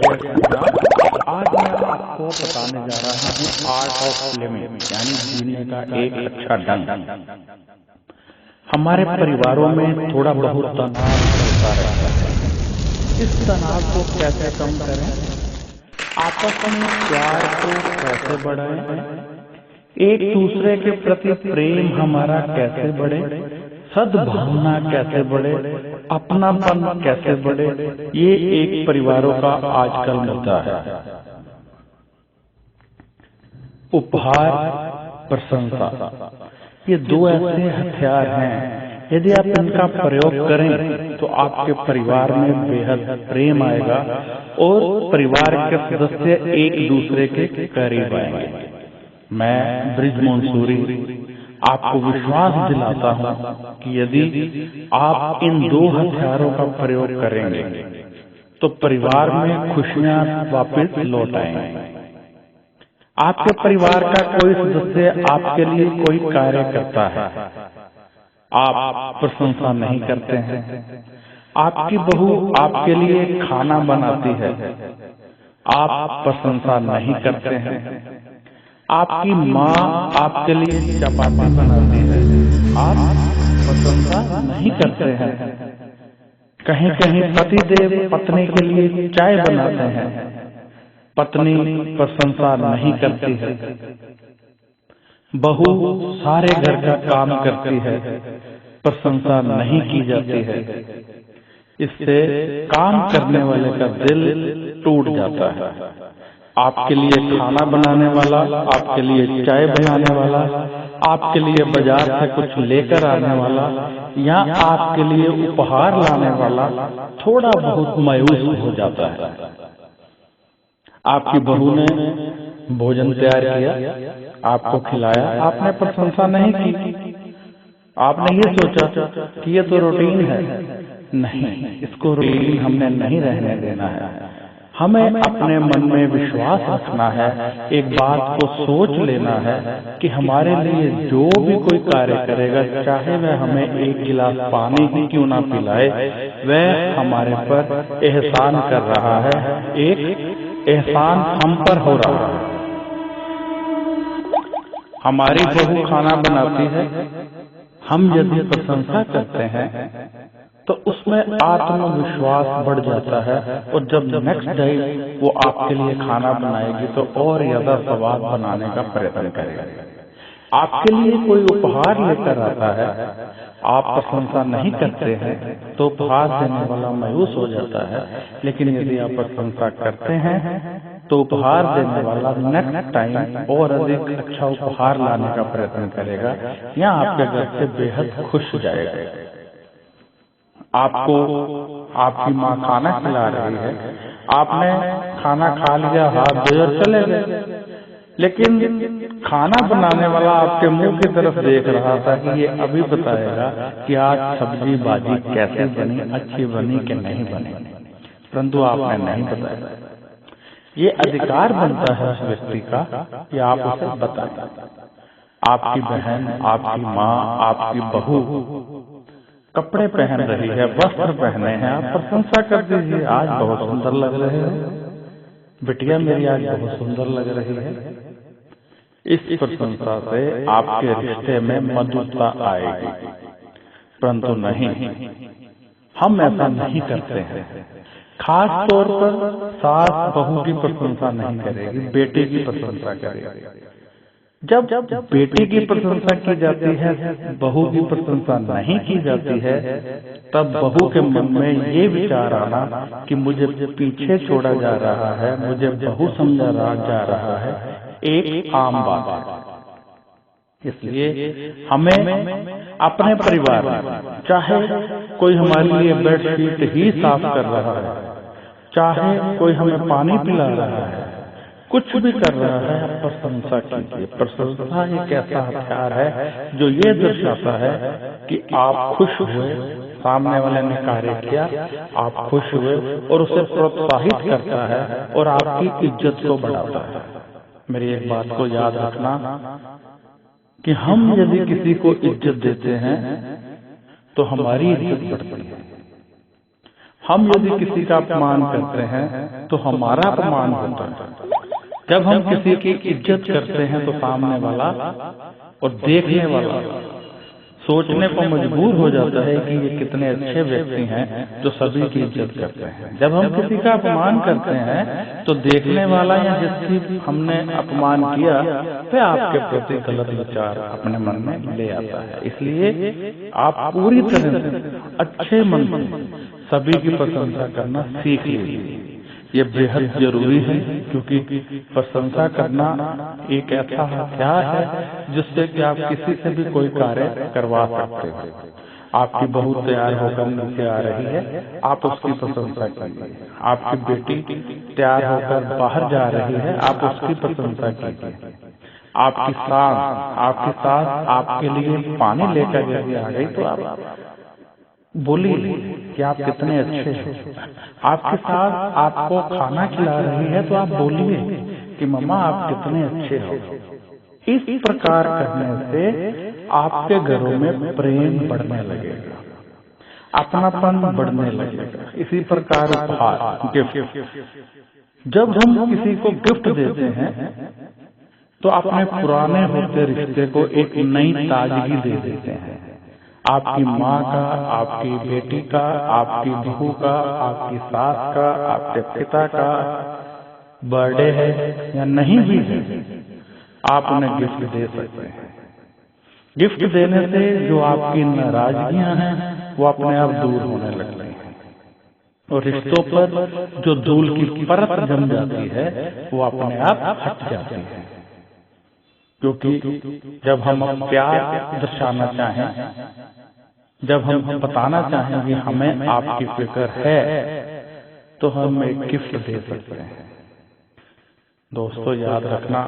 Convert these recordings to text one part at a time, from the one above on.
आज मैं आपको बताने जा रहा हूँ आर्ट ऑफ लिविंग, यानी जीने का एक अच्छा ढंग। हमारे परिवारों में थोड़ा बहुत तनाव चलता रहता है। इस तनाव को कैसे कम करें, आपस में प्यार को कैसे बढ़ाएं, एक दूसरे के प्रति प्रेम हमारा कैसे बढ़े, सद्भावना कैसे बढ़े, अपनापन कैसे बढ़े, ये एक परिवारों का आजकल मुद्दा है। उपहार, प्रशंसा, ये दो ऐसे हथियार हैं, यदि आप इनका प्रयोग करें तो आपके परिवार में बेहद प्रेम आएगा और परिवार के सदस्य एक दूसरे के करीब आएंगे। मैं ब्रिज मंसूरी आपको विश्वास दिलाता हूं कि यदि आप इन दो हथियारों का प्रयोग करेंगे तो परिवार में खुशियां वापस लौट आएंगी। आपके परिवार का कोई सदस्य आपके लिए कोई कार्य करता है, आप प्रशंसा नहीं करते हैं। आपकी बहू आपके लिए खाना बनाती है, आप प्रशंसा नहीं करते हैं। आपकी माँ आपके लिए चपाती बनाती है, आप प्रशंसा नहीं करते हैं। कहीं कहीं पतिदेव पत्नी के लिए चाय बनाते हैं, पत्नी प्रशंसा नहीं करती है। बहू सारे घर का काम करती है, प्रशंसा नहीं की जाती है। इससे काम करने वाले का दिल टूट जाता है। आपके लिए खाना बनाने वाला, आपके लिए चाय बनाने वाला, आपके लिए बाजार से कुछ लेकर आने वाला या आपके लिए उपहार लाने वाला थोड़ा बहुत मायूस हो जाता है। आपकी बहू ने भोजन तैयार किया, आपको खिलाया, आपने प्रशंसा नहीं की। आपने ये सोचा कि ये तो रूटीन है। नहीं, इसको रूटीन हमने नहीं रहने देना है। हमें अपने मन में विश्वास रखना है, एक बात को सोच लेना है कि हमारे लिए जो भी कोई कार्य करेगा, चाहे वह हमें एक गिलास पानी ही क्यों ना पिलाए, वह हमारे पर एहसान कर रहा है, एक एहसान हम पर हो रहा है। हमारी बहू खाना बनाती है, हम यदि प्रशंसा करते हैं तो उसमें आत्मविश्वास बढ़ जाता है और जब नेक्स्ट डे वो आपके लिए खाना बनाएगी तो और ज्यादा स्वाद बनाने का प्रयत्न करेगी। आपके लिए कोई उपहार लेकर आता है, आप प्रशंसा नहीं करते हैं तो उपहार देने वाला मायूस हो जाता है। लेकिन यदि आप प्रशंसा करते हैं तो उपहार देने वाला नेक्स्ट टाइम और अधिक अच्छा उपहार लाने का प्रयत्न करेगा या आपके घर से बेहद खुश जाएगा। आपको आपकी माँ खाना खिला रही है, आपने खाना खा लिया, हाथ धोए और चले गए, लेकिन खाना बनाने वाला आपके मुंह की तरफ देख रहा था कि ये अभी बताएगा कि आज सब्जी भाजी कैसे बनी, अच्छी बनी कि नहीं बनी, परंतु आपने नहीं बताया। ये अधिकार बनता है उस व्यक्ति का कि आप उसे बताएं। आपकी बहन, आपकी माँ, आपकी बहू कपड़े पहन रही है, वस्त्र पहने हैं, आप प्रशंसा कर दीजिए, आज बहुत सुंदर लग रहे हो बिटिया मेरी, आज बहुत सुंदर लग रही है। इस प्रशंसा से आपके रिश्ते में मधुरता आएगी। परंतु नहीं, हम ऐसा नहीं करते हैं। खास तौर पर सास बहू की प्रशंसा नहीं करेगी, बेटे की प्रशंसा करेगी। जब बेटे की प्रशंसा की जाती है, बहू की प्रशंसा नहीं की जाती है, तब बहू के मन में ये विचार आना कि मुझे पीछे छोड़ा जा रहा है, मुझे बहू समझा जा रहा है, एक आम बात है। इसलिए हमें अपने परिवार में, चाहे कोई हमारे लिए बेडशीट ही साफ कर रहा है, चाहे कोई हमें पानी पिला रहा है, कुछ भी कर रहा है, प्रशंसा कीजिए। प्रशंसा एक ऐसा हथियार है जो ये दर्शाता है कि आप खुश हुए, सामने वाले ने कार्य किया, आप खुश हुए और उसे प्रोत्साहित करता है और आपकी इज्जत को बढ़ाता है। मेरी एक बात को याद रखना कि हम यदि किसी को इज्जत देते हैं तो हमारी इज्जत बढ़ती है। हम यदि किसी का अपमान करते हैं तो हमारा अपमान होता है। जब हम किसी की इज्जत करते हैं तो सामने वाला और देखने वाला सोचने को मजबूर हो जाता है कि ये कितने अच्छे व्यक्ति हैं जो सभी की इज्जत करते हैं। जब हम किसी का अपमान करते हैं तो देखने वाला या जिसकी हमने अपमान किया वह आपके प्रति गलत विचार अपने मन में ले आता है। इसलिए आप पूरी तरह से अच्छे मन से सभी की प्रशंसा करना सीख लीजिए। ये बेहद जरूरी है, क्योंकि प्रशंसा करना एक ऐसा हथियार है जिससे कि आप किसी से भी कोई कार्य करवा सकते हो। आपकी बहू तैयार होकर नीचे आ रही है, आप उसकी प्रशंसा कीजिए। आपकी बेटी तैयार होकर बाहर जा रही है, आप उसकी प्रशंसा कीजिए। आपकी सास आपके लिए पानी लेकर यदि आ गई तो आप बोलिए कि आप कितने अच्छे हैं। आपके साथ आपको खाना खिला रही है तो आप बोलिए कि मम्मा आप कितने अच्छे हो। इस प्रकार करने से आपके घरों में प्रेम बढ़ने लगेगा, अपनापन बढ़ने लगेगा। इसी प्रकार उपहार, गिफ्ट, जब हम किसी को गिफ्ट देते हैं तो अपने पुराने होते रिश्ते को एक नई ताजगी दे देते हैं। आपकी माँ का, आपकी बेटी का, आपकी बहू का, आपकी सास का, आपके पिता का बर्थडे है या नहीं भी है, आप उन्हें गिफ्ट दे सकते हैं। गिफ्ट देने से जो आपकी नाराजगियां हैं वो अपने आप दूर होने लगती हैं और रिश्तों पर जो धूल की परत जम जाती है वो अपने आप हट जाती है। क्योंकि जब हम प्यार दर्शाना चाहें, जब हम बताना चाहें कि हमें आपकी फिक्र है, तो हम एक गिफ्ट दे सकते हैं। दोस्तों याद रखना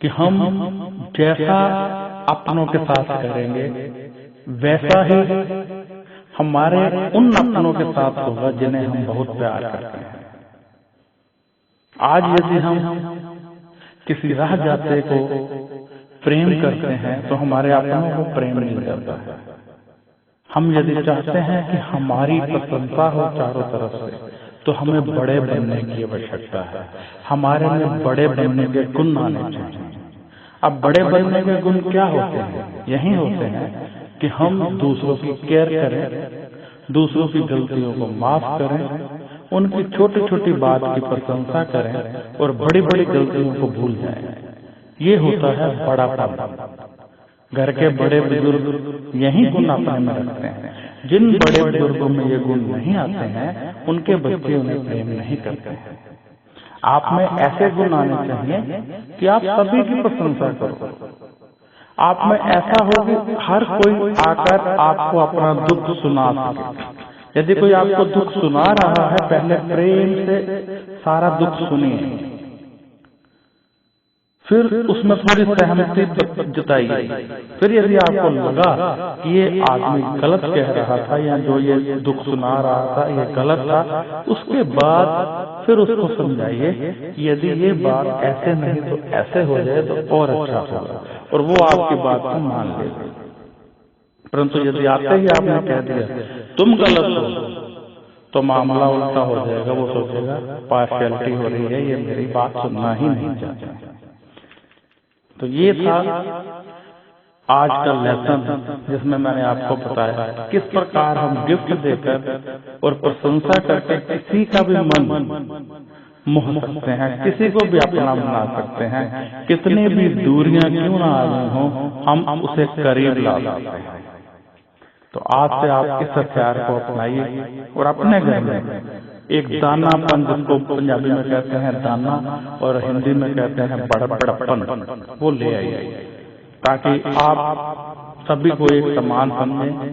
कि हम जैसा अपनों के साथ करेंगे वैसा ही हमारे उन अपनों के साथ होगा जिन्हें हम बहुत प्यार करते हैं। आज यदि हम किसी राह जाते को प्रेम करते हैं तो हमारे अपनों को प्रेम मिल जाता है। हम यदि चाहते हैं कि हमारी प्रशंसा हो चारों तरफ से, तो हमें बड़े बनने की आवश्यकता है। हमारे में बड़े बनने के गुण आने चाहिए। अब बड़े बनने के गुण क्या होते हैं? यही होते हैं कि हम दूसरों की केयर करें, दूसरों की गलतियों को माफ करें, उनकी छोटी छोटी बात की प्रशंसा करें और बड़ी बड़ी गलतियों को भूल जाएं। ये होता है बड़ापन। घर के बड़े बुजुर्ग यही गुण अपने में रखते हैं। जिन बड़े बुजुर्गों में ये गुण नहीं आते हैं उनके बच्चे उन्हें प्रेम नहीं करते हैं। आप में ऐसे गुण आने चाहिए कि आप सभी की प्रशंसा करो। आप में ऐसा हो कि हर कोई आकर आपको अपना दुख सुना सके। यदि कोई आपको दुख सुना रहा है, पहले प्रेम से सारा दुख सुनिए, फिर उसमें थोड़ी सहमति जताइए। फिर यदि आपको लगा कि ये आदमी गलत कह रहा था या जो ये दुख सुना रहा था ये गलत था, उसके बाद फिर उसको समझाइए कि यदि ये बात ऐसे नहीं तो ऐसे हो जाए तो और अच्छा होगा, और वो आपकी बात को मान लेगा। परंतु यदि आते ही आपने कह दिया तुम गलत हो, तो मामला उल्टा हो जाएगा। वो सोचेगा पार्शियलिटी हो रही है, ये मेरी बात सुनना ही नहीं चाहता। तो ये था आज का लेसन, जिसमें मैंने आपको बताया किस प्रकार हम गिफ्ट देकर और प्रशंसा करके किसी का भी मन मोह सकते हैं, किसी को भी अपना बना सकते हैं। कितनी भी दूरियां क्यों ना आ गई हों, हम उसे करीब ला सकते हैं। तो आज से आप इस हथियार को अपनाइए और अपने घर में एक दानापन, जिसको पंजाबी में कहते हैं दाना और हिंदी में कहते हैं बड़प्पन, वो ले आइए, ताकि आप सभी को एक समान समझें।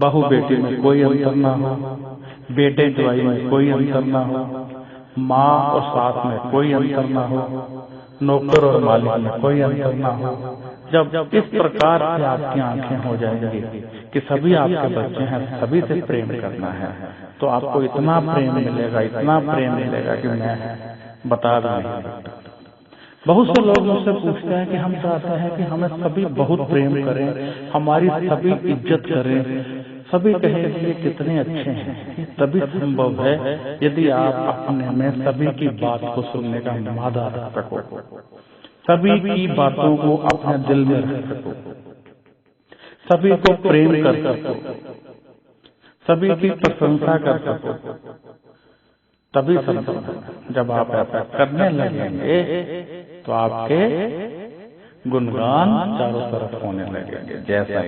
बहू बेटी में कोई अंतर ना हो, बेटे जवाई में कोई अंतर ना हो, माँ और सास में कोई अंतर ना हो, नौकर और मालिक में कोई अंतर ना हो। जब इस प्रकार से आपकी आंखें हो जाएंगी कि सभी आपके बच्चे हैं, सभी से प्रेम करना है, तो आपको इतना प्रेम मिलेगा, इतना प्रेम मिलेगा कि मैं बता नहीं सकता। बहुत से लोग मुझसे पूछते हैं कि हम चाहते हैं कि हमें सभी बहुत प्रेम करें, हमारी सभी इज्जत करें, सभी कहेंगे ये कितने अच्छे हैं। ये तभी संभव है यदि आप अपने में सभी की बात को सुनने का मादा रख सको, सभी की बातों को अपने दिल में रख सको, सभी को प्रेम कर सको, सभी की प्रशंसा कर सको, तभी संभव है। जब आप ऐसा करने लगेंगे तो आपके गुणगान चारों तरफ होने लगेंगे। जैसा